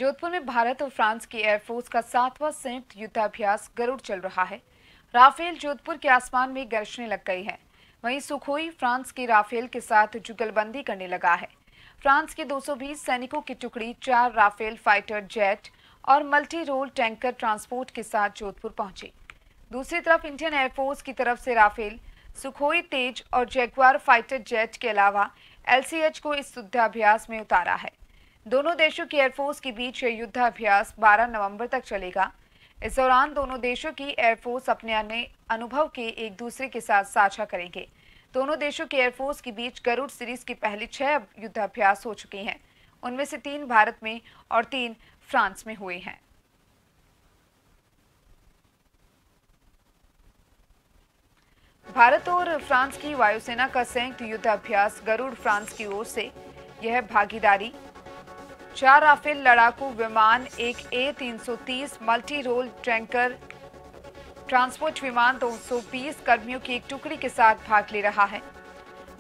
जोधपुर में भारत और फ्रांस की एयरफोर्स का 7वां संयुक्त युद्धाभ्यास गरुड़ चल रहा है। राफेल जोधपुर के आसमान में गरजने लग गई है। वहीं सुखोई फ्रांस की राफेल के साथ जुगलबंदी करने लगा है। फ्रांस के 220 सैनिकों की टुकड़ी 4 राफेल फाइटर जेट और मल्टी रोल टैंकर ट्रांसपोर्ट के साथ जोधपुर पहुंची। दूसरी तरफ इंडियन एयरफोर्स की तरफ से राफेल, सुखोई तेज और जैगुआर फाइटर जेट के अलावा LCH को इस युद्धाभ्यास में उतारा है। दोनों देशों की एयरफोर्स के बीच यह युद्धाभ्यास 12 नवंबर तक चलेगा। इस दौरान दोनों देशों की एयरफोर्स अपने अनुभव के एक दूसरे के साथ साझा करेंगे। दोनों देशों की एयरफोर्स के बीच गरुड़ सीरीज की पहली 6 युद्धाभ्यास हो चुके हैं। उनमें से 3 भारत में और 3 फ्रांस में हुए हैं। भारत और फ्रांस की वायुसेना का संयुक्त युद्धाभ्यास गरुड़ फ्रांस की ओर से यह भागीदारी 4 राफेल लड़ाकू विमान, एक A330 multi role tanker transport विमान, 220 कर्मियों की एक टुकड़ी के साथ भाग ले रहा है।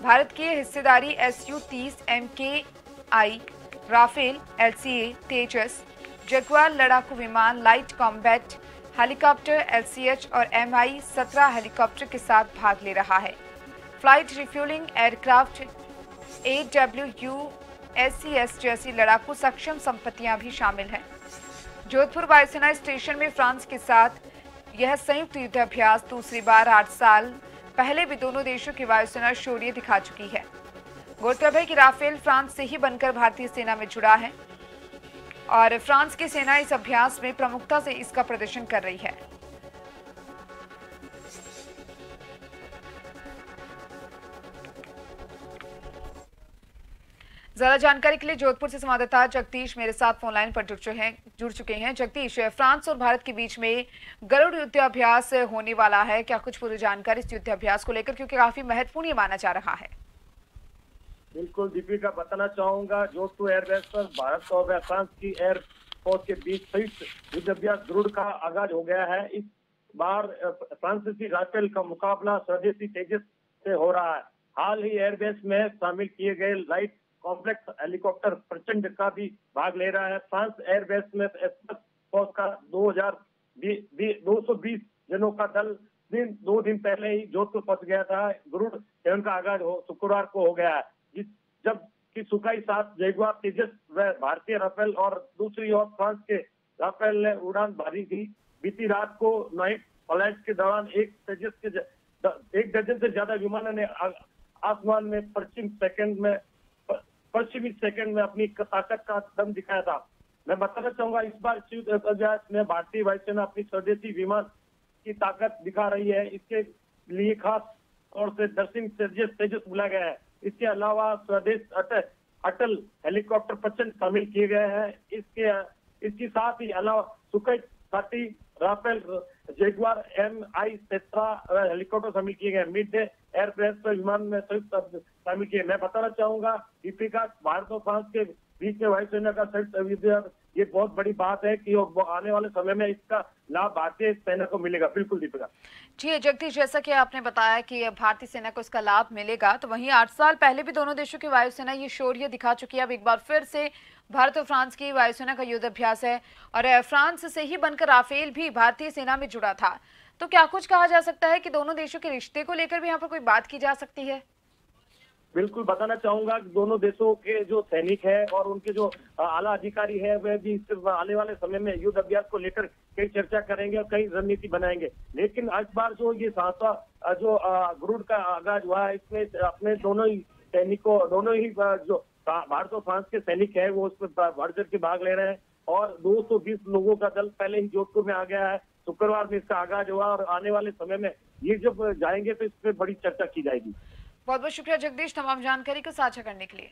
भारत की हिस्सेदारी Su-30 MKI राफेल, LCA तेजस, जगुआर लड़ाकू विमान, लाइट कॉम्बैट हेलीकॉप्टर LCH और Mi-17 हेलीकॉप्टर के साथ भाग ले रहा है। फ्लाइट रिफ्यूलिंग एयरक्राफ्ट AWU-SCS जैसी लड़ाकू सक्षम संपत्तियां भी शामिल हैं। जोधपुर वायुसेना स्टेशन में फ्रांस के साथ यह संयुक्त युद्धाभ्यास दूसरी बार 8 साल पहले भी दोनों देशों की वायुसेना शौर्य दिखा चुकी है। गौरतलब है कि राफेल फ्रांस से ही बनकर भारतीय सेना में जुड़ा है और फ्रांस की सेना इस अभ्यास में प्रमुखता से इसका प्रदर्शन कर रही है। ज्यादा जानकारी के लिए जोधपुर से संवाददाता जगदीश मेरे साथ फोन लाइन पर जुड़ चुके हैं। जगदीश, फ्रांस और भारत के बीच में गरुड़ युद्धाभ्यास होने वाला है, क्या कुछ पूरी जानकारी इस युद्धाभ्यास को लेकर, क्योंकि काफी महत्वपूर्ण ये माना जा रहा है। बिल्कुल दीपिका, बताना चाहूंगा जोधपुर एयरबेस पर भारत और फ्रांस की एयरफोर्स के बीच संयुक्त युद्धाभ्यास गरुड़ का आगाज हो गया है। इस बार फ्रांसीसी राफेल का मुकाबला स्वदेशी तेजस से हो रहा है। हाल ही एयरबेस में शामिल किए गए लाइट कॉम्प्लेक्स हेलीकॉप्टर प्रचंड का भी भाग ले रहा है। फ्रांस एयरबेस में फोर्स का 220 जनों का दल 2 दिन पहले ही जोधपुर पहुंच गया था। गरुड़ सेवन का आगाज शुक्रवार को हो गया है, जबकि सुखाई 7 जैगुआर तेजस व भारतीय राफेल और दूसरी ओर फ्रांस के राफेल ने उड़ान भरी थी। बीती रात को नाइट फ्लाइट के दौरान एक दर्जन से ज्यादा विमानों ने आसमान में पश्चिमी सेकंड में अपनी ताकत का दम दिखाया था। मैं बताना चाहूंगा, इस बार युद्धाभ्यास में भारतीय वायुसेना अपनी स्वदेशी विमान की ताकत दिखा रही है। इसके लिए खास तौर से दक्षिण तेजस बुलाया गया है। इसके अलावा स्वदेश अटल हेलीकॉप्टर प्रचंड शामिल किए गए हैं। इसके साथ ही अलावा Sukhoi 30 Rafale Jaguar Mi-17 helicopter शामिल किए गए। मिड डे एयरबेस पर विमान में संयुक्त शामिल किए। मैं बताना चाहूंगा दीपिका, भारत और फ्रांस के बीच में वायुसेना का संयुक्त, ये बहुत बड़ी बात है कि आने वाले समय में इसका लाभ भारतीय सेना को मिलेगा। बिल्कुल दीपिका। जी जगदीश, जैसा कि आपने बताया कि भारतीय सेना को इसका लाभ मिलेगा, तो वहीं 8 साल पहले भी दोनों देशों की वायुसेना ये शौर्य दिखा चुकी है। अब एक बार फिर से भारत और फ्रांस की वायुसेना का युद्धाभ्यास है और फ्रांस से ही बनकर राफेल भी भारतीय सेना में जुड़ा था। तो क्या कुछ कहा जा सकता है कि दोनों देशों के रिश्ते को लेकर भी यहाँ पर कोई बात की जा सकती है? बिल्कुल बताना चाहूंगा कि दोनों देशों के जो सैनिक है और उनके जो आला अधिकारी है, वे भी आने वाले समय में युद्ध अभ्यास को लेकर कई चर्चा करेंगे और कई रणनीति बनाएंगे। लेकिन इस बार जो ये 7वां जो गरुड़ का आगाज हुआ है, इसमें अपने दोनों ही सैनिकों, दोनों ही जो भारत और फ्रांस के सैनिक है, वो उसमें बढ़ चढ़ के भाग ले रहे हैं और 220 लोगों का दल पहले ही जोधपुर में आ गया है। शुक्रवार में इसका आगाज हुआ और आने वाले समय में ये जब जाएंगे तो इस पर बड़ी चर्चा की जाएगी। बहुत बहुत शुक्रिया जगदीश, तमाम जानकारी को साझा करने के लिए।